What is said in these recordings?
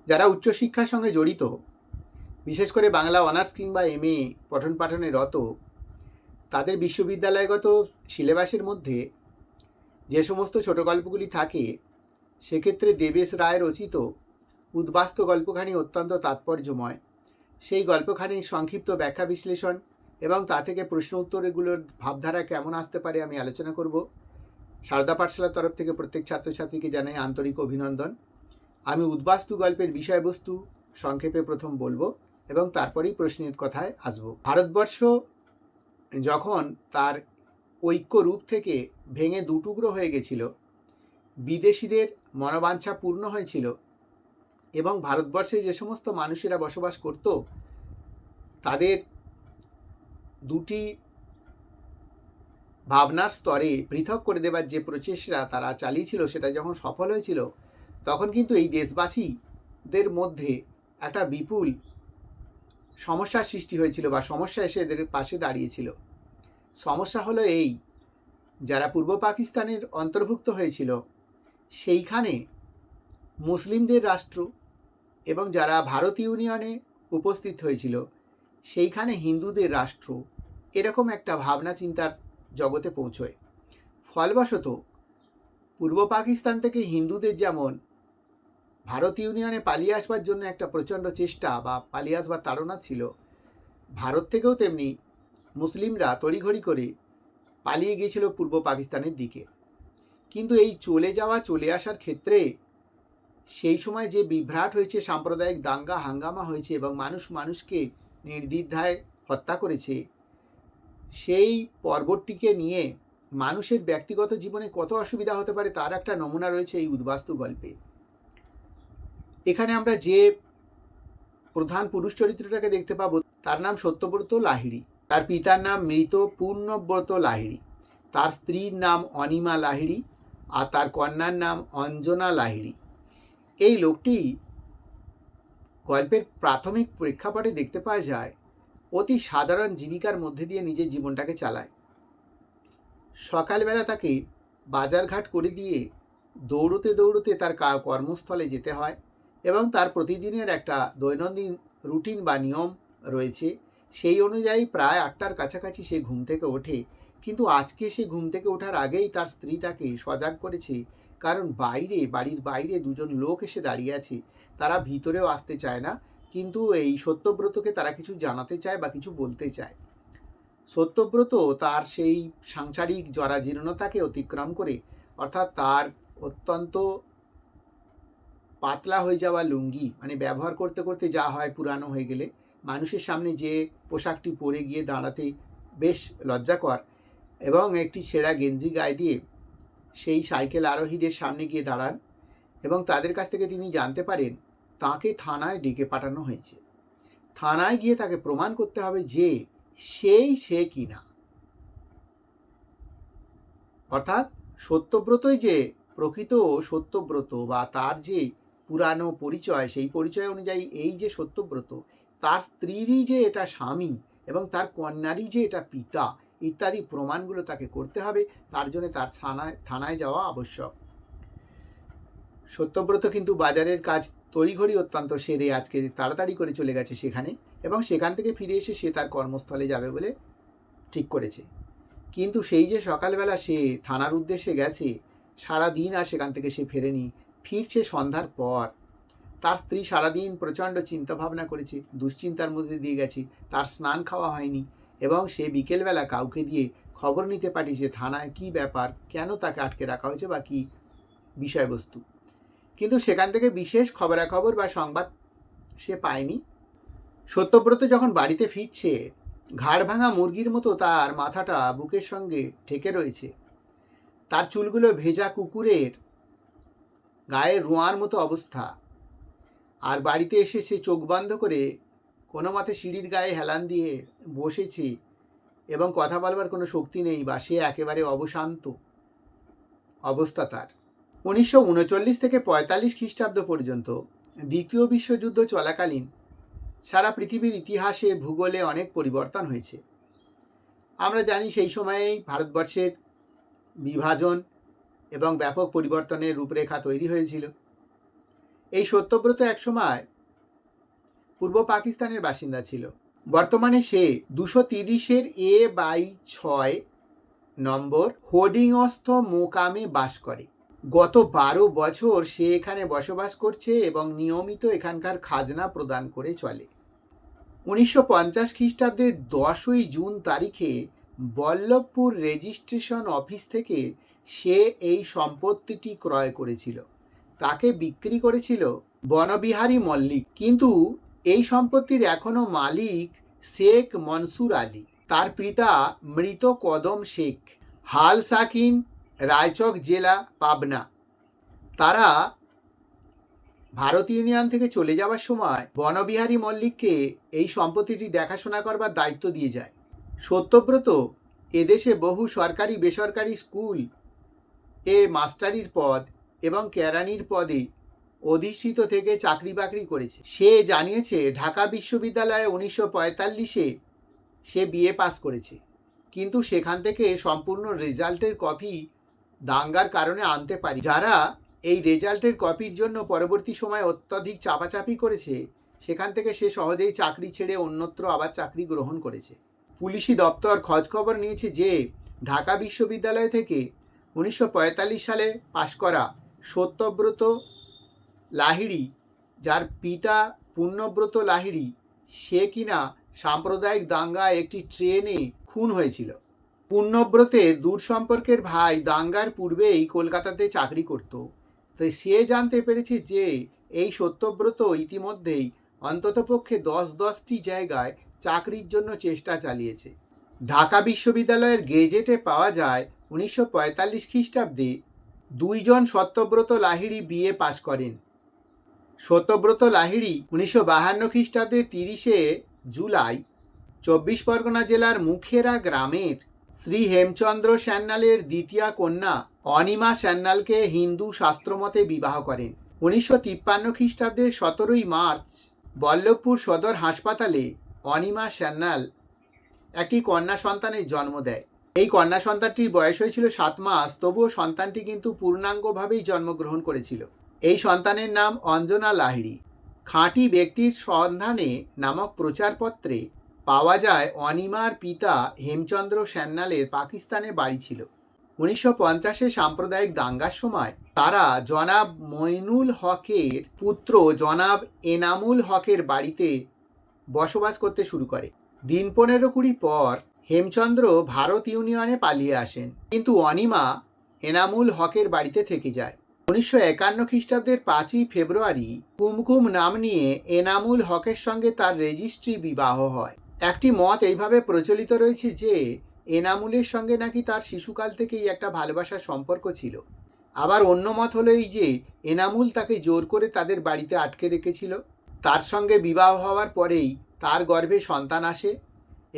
যারা উচ্চশিক্ষার সঙ্গে জড়িত, বিশেষ করে বাংলা অনার্স কিংবা এমএ পঠন পাঠনে রত, তাদের বিশ্ববিদ্যালয়গত সিলেবাসের মধ্যে যে সমস্ত ছোট গল্পগুলি থাকে, সেক্ষেত্রে দেবেশ রায় রচিত উদ্বাস্তু গল্পখানি অত্যন্ত তাৎপর্যময়। সেই গল্পখানির সংক্ষিপ্ত ব্যাখ্যা বিশ্লেষণ এবং তা থেকে প্রশ্ন উত্তরগুলোর ভাবধারা কেমন আসতে পারে আমি আলোচনা করব। সারদা পাঠশালার তরফ থেকে প্রত্যেক ছাত্রছাত্রীকে জানাই আন্তরিক অভিনন্দন। আমি উদ্বাস্তু গল্পের বিষয়বস্তু সংক্ষেপে প্রথম বলবো এবং তারপরেই প্রশ্নের কথায় আসব। ভারতবর্ষ যখন তার ঐক্য রূপ থেকে ভেঙে দুটুকরো হয়ে গেছিল, বিদেশিদের মনোবাঞ্ছা পূর্ণ হয়েছিল এবং ভারতবর্ষে যে সমস্ত মানুষেরা বসবাস করত তাদের দুটি ভাবনার স্তরে পৃথক করে দেবার যে প্রচেষ্টা তারা চালিয়েছিল, সেটা যখন সফল হয়েছিল, তখন কিন্তু এই দেশবাসীদের মধ্যে একটা বিপুল সমস্যার সৃষ্টি হয়েছিল বা সমস্যা এসে এদের পাশে দাঁড়িয়েছিল। সমস্যা হলো এই, যারা পূর্ব পাকিস্তানের অন্তর্ভুক্ত হয়েছিল সেইখানে মুসলিমদের রাষ্ট্র, এবং যারা ভারত ইউনিয়নে উপস্থিত হয়েছিল সেইখানে হিন্দুদের রাষ্ট্র, এরকম একটা ভাবনা চিন্তার জগতে পৌঁছয়। ফলবশত পূর্ব পাকিস্তান থেকে হিন্দুদের যেমন ভারত ইউনিয়নে পালিয়ে আসবার জন্য একটা প্রচণ্ড চেষ্টা বা পালিয়ে আসবার তাড়না ছিল, ভারত থেকেও তেমনি মুসলিমরা তড়িঘড়ি করে পালিয়ে গিয়েছিল পূর্ব পাকিস্তানের দিকে। কিন্তু এই চলে আসার ক্ষেত্রে সেই সময় যে বিভ্রাট হয়েছে, সাম্প্রদায়িক দাঙ্গা হাঙ্গামা হয়েছে এবং মানুষ মানুষকে নির্দ্বিধায় হত্যা করেছে, সেই পর্বটিকে নিয়ে মানুষের ব্যক্তিগত জীবনে কত অসুবিধা হতে পারে তার একটা নমুনা রয়েছে এই উদ্বাস্তু গল্পে। এখানে আমরা যে প্রধান পুরুষ চরিত্রটাকে দেখতে পাবো তার নাম সত্যব্রত লাহিড়ী, তার পিতার নাম মৃত পূর্ণব্রত লাহিড়ী, তার স্ত্রীর নাম অনিমা লাহিড়ী আর তার কন্যার নাম অঞ্জনা লাহিড়ী। এই লোকটি গল্পের প্রাথমিক প্রেক্ষাপটে দেখতে পাওয়া যায় অতি সাধারণ জীবিকার মধ্যে দিয়ে নিজের জীবনটাকে চালায়। সকালবেলা তাকে বাজারঘাট করে দিয়ে দৌড়তে দৌড়তে তার কর্মস্থলে যেতে হয় এবং তার প্রতিদিনের একটা দৈনন্দিন রুটিন বা নিয়ম রয়েছে। সেই অনুযায়ী প্রায় 8টার কাছাকাছি সে ঘুম থেকে ওঠে। কিন্তু আজকে সে ঘুম থেকে ওঠার আগেই তার স্ত্রী তাকে সজাগ করেছে, কারণ বাড়ির বাইরে দুজন লোক এসে দাঁড়িয়ে আছে। তারা ভিতরেও আসতে চায় না, কিন্তু এই সত্যব্রতকে তারা কিছু জানাতে চায় বা কিছু বলতে চায়। সত্যব্রত তার সেই সাংসারিক জরাজীর্ণতাকে অতিক্রম করে, অর্থাৎ তার অত্যন্ত পাতলা হয়ে যাওয়া লুঙ্গি, মানে ব্যবহার করতে করতে যা হয় পুরানো হয়ে গেলে মানুষের সামনে যে পোশাকটি পরে গিয়ে দাঁড়াতে বেশ লজ্জাকর, এবং একটি ছেঁড়া গেঞ্জি গায়ে দিয়ে সেই সাইকেল আরোহীদের সামনে গিয়ে দাঁড়ান এবং তাদের কাছ থেকে তিনি জানতে পারেন তাকে থানায় ডেকে পাঠানো হয়েছে। থানায় গিয়ে তাকে প্রমাণ করতে হবে যে সে কিনা, অর্থাৎ সত্যব্রতই যে প্রকৃত সত্যব্রত বা তার যে পুরানো পরিচয়, সেই পরিচয় অনুযায়ী এই যে সত্যব্রত, তার স্ত্রীরই যে এটা স্বামী এবং তার কন্যারই যে এটা পিতা, ইত্যাদি প্রমাণগুলো তাকে করতে হবে। তার জন্য তার থানায় যাওয়া আবশ্যক। সত্যব্রত কিন্তু বাজারের কাজ তড়িঘড়ি অত্যন্ত সেরে আজকে তাড়াতাড়ি করে চলে গেছে সেখানে, এবং সেখান থেকে ফিরে এসে সে তার কর্মস্থলে যাবে বলে ঠিক করেছে। কিন্তু সেই যে সকালবেলা সে থানার উদ্দেশ্যে গেছে, সারাদিন আর সেখান থেকে সে ফেরেনি। ফিরছে সন্ধ্যার পর। তার স্ত্রী সারাদিন প্রচণ্ড চিন্তাভাবনা করেছে, দুশ্চিন্তার মধ্যে দিয়ে গেছে, তার স্নান খাওয়া হয়নি, এবং সে বিকেলবেলা কাউকে দিয়ে খবর নিতে পাঠিয়েছে থানায় কী ব্যাপার, কেন তাকে আটকে রাখা হয়েছে বা কী বিষয়বস্তু। কিন্তু সেখান থেকে বিশেষ খবরাখবর বা সংবাদ সে পায়নি। সত্যব্রত যখন বাড়িতে ফিরছে, ঘাড় ভাঙা মুরগির মতো তার মাথাটা বুকের সঙ্গে ঠেকে রয়েছে। তার চুলগুলো ভেজা কুকুরের গায়ে রোঁয়ার মতো অবস্থা। আর বাড়িতে এসে সে চোখ বন্ধ করে কোনো মতে সিঁড়ির গায়ে হেলান দিয়ে বসেছে এবং কথা বলবার কোনো শক্তি নেই, বা সে একেবারে অবশান্ত অবস্থা তার। 1939 থেকে 45 খ্রিস্টাব্দ পর্যন্ত দ্বিতীয় বিশ্বযুদ্ধ চলাকালীন সারা পৃথিবীর ইতিহাসে ভূগোলে অনেক পরিবর্তন হয়েছে। আমরা জানি সেই সময়েই ভারতবর্ষের বিভাজন এবং ব্যাপক পরিবর্তনের রূপরেখা তৈরি হয়েছিল। এই সত্যব্রত একসময় পূর্ব পাকিস্তানের বাসিন্দা ছিল। বর্তমানে সে 230-6 নম্বর হোডিংস্থ মোকামে বাস করে। গত 12 বছর সে এখানে বসবাস করছে এবং নিয়মিত এখানকার খাজনা প্রদান করে চলে। 1950 খ্রিস্টাব্দের 10ই জুন তারিখে বল্লভপুর রেজিস্ট্রেশন অফিস থেকে সে এই সম্পত্তিটি ক্রয় করেছিল। তাকে বিক্রি করেছিল বনবিহারী মল্লিক। কিন্তু এই সম্পত্তির এখনো মালিক শেখ মনসুর আলী। তার পিতা মৃত কদম শেখ, হাল সাকিন, রায়চক জেলা, পাবনা। তারা ভারত ইউনিয়ন থেকে চলে যাওয়ার সময় বনবিহারী মল্লিককে এই সম্পত্তিটি দেখাশোনা করবার দায়িত্ব দিয়ে যায়। সত্যব্রত এদেশে বহু সরকারি বেসরকারি স্কুল এ মাস্টারির পদ এবং কেরানির পদে অধিষ্ঠিত থেকে চাকরি বাকরি করেছে। সে জানিয়েছে ঢাকা বিশ্ববিদ্যালয়ে 1945-এ সে বিএ পাস করেছে, কিন্তু সেখান থেকে সম্পূর্ণ রেজাল্টের কপি দাঙ্গার কারণে আনতে পারি। যারা এই রেজাল্টের কপির জন্য পরবর্তী সময় অত্যধিক চাপাচাপি করেছে, সেখান থেকে সে সহজেই চাকরি ছেড়ে অন্যত্র আবার চাকরি গ্রহণ করেছে। পুলিশি দপ্তর খোঁজখবর নিয়েছে যে ঢাকা বিশ্ববিদ্যালয় থেকে 1945 সালে পাশ করা সত্যব্রত লাহিড়ী, যার পিতা পূর্ণব্রত লাহিড়ী, সে কিনা সাম্প্রদায়িক দাঙ্গায় একটি ট্রেনে খুন হয়েছিল। পূর্ণব্রতের দূর সম্পর্কের ভাই দাঙ্গার পূর্বেই কলকাতাতে চাকরি করত। তো সে জানতে পেরেছে যে এই সত্যব্রত ইতিমধ্যেই অন্ততপক্ষে 10টি জায়গায় চাকরির জন্য চেষ্টা চালিয়েছে। ঢাকা বিশ্ববিদ্যালয়ের গেজেটে পাওয়া যায় 1945 খ্রিস্টাব্দে 2 জন সত্যব্রত লাহিড়ী বিএ পাশ করেন। সত্যব্রত লাহিড়ী 1952 খ্রিস্টাব্দের 30শে জুলাই 24 পরগনা জেলার মুখেরা গ্রামের শ্রী হেমচন্দ্র সান্যালের দ্বিতীয় কন্যা অনিমা সান্যালকে হিন্দু শাস্ত্রমতে বিবাহ করেন। 1953 খ্রিস্টাব্দের 17ই মার্চ বল্লভপুর সদর হাসপাতালে অনিমা সান্যাল একটি কন্যা সন্তানের জন্ম দেয়। এই কন্যা সন্তানটির বয়স হয়েছিল 7 মাস, তবুও সন্তানটি কিন্তু পূর্ণাঙ্গভাবেই জন্মগ্রহণ করেছিল। এই সন্তানের নাম অঞ্জনা লাহিড়ী। খাঁটি ব্যক্তির সন্ধানে নামক প্রচারপত্রে পাওয়া যায় অনিমার পিতা হেমচন্দ্র সান্যালের পাকিস্তানে বাড়ি ছিল। 1950-এ সাম্প্রদায়িক দাঙ্গার সময় তারা জনাব মইনুল হকের পুত্র জনাব এনামুল হকের বাড়িতে বসবাস করতে শুরু করে। দিন 15-20 পর হেমচন্দ্র ভারত ইউনিয়নে পালিয়ে আসেন, কিন্তু অনিমা এনামুল হকের বাড়িতে থেকে যায়। 1951 খ্রিস্টাব্দের 5ই ফেব্রুয়ারি কুমকুম নাম নিয়ে এনামুল হকের সঙ্গে তার রেজিস্ট্রি বিবাহ হয়। একটি মত এইভাবে প্রচলিত রয়েছে যে এনামুলের সঙ্গে নাকি তার শিশুকাল থেকেই একটা ভালোবাসার সম্পর্ক ছিল। আবার অন্য মত হলো এই যে এনামুল তাকে জোর করে তাদের বাড়িতে আটকে রেখেছিল। তার সঙ্গে বিবাহ হওয়ার পরেই তার গর্ভে সন্তান আসে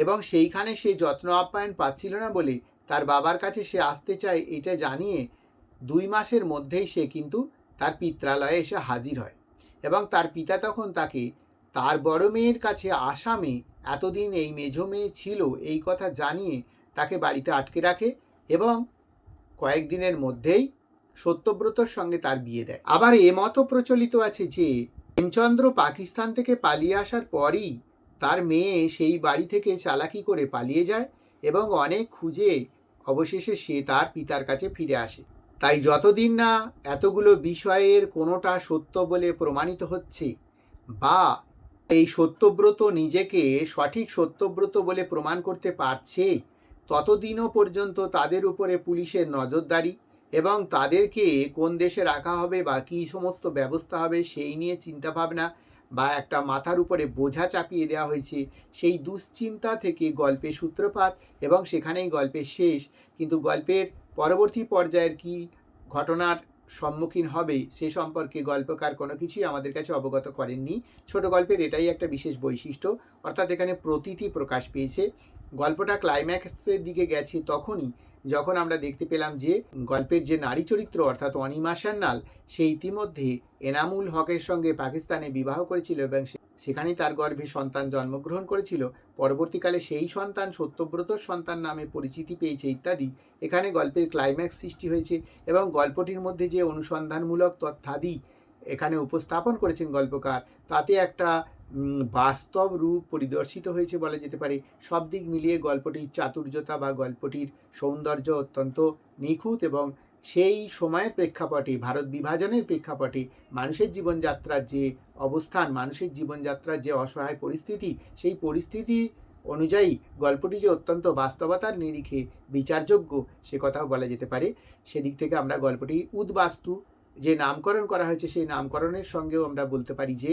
এবং সেইখানে সে যত্ন আপ্যায়ন পাচ্ছিল না বলে তার বাবার কাছে সে আসতে চায়। এটা জানিয়ে 2 মাসের মধ্যেই সে কিন্তু তার পিত্রালয়ে এসে হাজির হয় এবং তার পিতা তখন তাকে তার বড় মেয়ের কাছে আসামে এতদিন এই মেঝো মেয়ে ছিল এই কথা জানিয়ে তাকে বাড়িতে আটকে রাখে এবং কয়েকদিনের মধ্যেই সত্যব্রতর সঙ্গে তার বিয়ে দেয়। আবার এ মতও প্রচলিত আছে যে হেমচন্দ্র পাকিস্তান থেকে পালিয়ে আসার পরই তার মেয়ে সেই বাড়ি থেকে চালাকি করে পালিয়ে যায় এবং অনেক খুঁজে অবশেষে সে তার পিতার কাছে ফিরে আসে। তাই যতদিন না এতগুলো বিষয়ের কোনোটা সত্য বলে প্রমাণিত হচ্ছে বা এই সত্যব্রত নিজেকে সঠিক সত্যব্রত বলে প্রমাণ করতে পারছে, ততদিনও পর্যন্ত তাদের উপরে পুলিশের নজরদারি এবং তাদেরকে কোন দেশে রাখা হবে বা কী সমস্ত ব্যবস্থা হবে সেই নিয়ে চিন্তাভাবনা বা একটা মাথার উপরে বোঝা চাপিয়ে দেওয়া হয়েছে। সেই দুশ্চিন্তা থেকে গল্পের সূত্রপাত এবং সেখানেই গল্পের শেষ। কিন্তু গল্পের পরবর্তী পর্যায়ের কি ঘটনার সম্মুখীন হবে সে সম্পর্কে গল্পকার কোনো কিছুই আমাদের কাছে অবগত করেননি। ছোট গল্পের এটাই একটা বিশেষ বৈশিষ্ট্য, অর্থাৎ এখানে প্রতীতি প্রকাশ পেয়েছে। গল্পটা ক্লাইম্যাক্সের দিকে গেছে তখনই যখন আমরা দেখতে পেলাম যে গল্পের যে নারী চরিত্র অর্থাৎ অনিমা সান্যাল সে ইতিমধ্যে এনামুল হকের সঙ্গে পাকিস্তানে বিবাহ করেছিল এবং সেখানেই তার গর্ভে সন্তান জন্মগ্রহণ করেছিল। পরবর্তীকালে সেই সন্তান সত্যব্রতর সন্তান নামে পরিচিতি পেয়েছে ইত্যাদি। এখানে গল্পের ক্লাইম্যাক্স সৃষ্টি হয়েছে এবং গল্পটির মধ্যে যে অনুসন্ধানমূলক তথ্যাদি এখানে উপস্থাপন করেছেন গল্পকার, তাতে একটা বাস্তব রূপ পরিদর্শিত হয়েছে বলা যেতে পারে। সব দিক মিলিয়ে গল্পটির চাতুর্যতা বা গল্পটির সৌন্দর্য অত্যন্ত নিখুঁত, এবং সেই সময়ের প্রেক্ষাপটে, ভারত বিভাজনের প্রেক্ষাপটে মানুষের জীবনযাত্রার যে অবস্থান, মানুষের জীবনযাত্রার যে অসহায় পরিস্থিতি, সেই পরিস্থিতি অনুযায়ী গল্পটি যে অত্যন্ত বাস্তবতার নিরিখে বিচারযোগ্য সে কথাও বলা যেতে পারে। সেদিক থেকে আমরা গল্পটি উদ্বাস্তু যে নামকরণ করা হয়েছে সেই নামকরণের সঙ্গেও আমরা বলতে পারি যে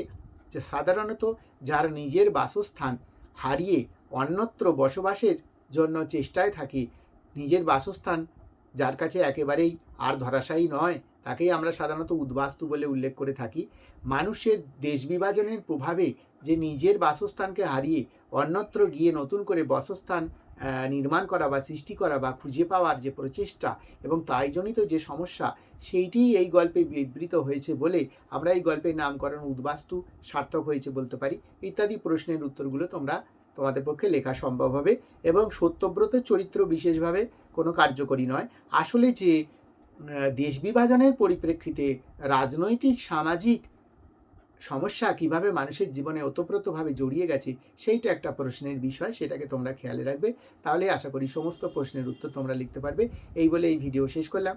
সাধারণত যার নিজের বাসস্থান হারিয়ে অন্যত্র বসবাসের জন্য চেষ্টায় থাকে, নিজের বাসস্থান যার কাছে একেবারেই আর ধরাশায়ী নয়, তাকেই আমরা সাধারণত উদ্বাস্তু বলে উল্লেখ করে থাকি। মানুষের দেশ বিভাজনের প্রভাবে যে নিজের বাসস্থানকে হারিয়ে অন্যত্র গিয়ে নতুন করে বাসস্থান নির্মাণ করা বা সৃষ্টি করা বা খুঁজে পাওয়ার যে প্রচেষ্টা এবং তাই জনিত যে সমস্যা, সেইটিই এই গল্পে বিবৃত হয়েছে বলে আমরা এই গল্পের নামকরণ উদ্বাস্তু সার্থক হয়েছে বলতে পারি। ইত্যাদি প্রশ্নের উত্তরগুলো তোমাদের পক্ষে লেখা সম্ভব হবে। এবং সত্যব্রত চরিত্র বিশেষভাবে কোনো কার্যকরী নয়। আসলে যে দেশ বিভাজনের পরিপ্রেক্ষিতে রাজনৈতিক সামাজিক সমস্যা কিভাবে মানুষের জীবনে ওতপ্রোতভাবে জড়িয়ে গেছে, সেইটা একটা প্রশ্নের বিষয়, সেটাকে তোমরা খেয়ালে রাখবে। তাহলে আশা করি সমস্ত প্রশ্নের উত্তর তোমরা লিখতে পারবে। এই বলে এই ভিডিও শেষ করলাম।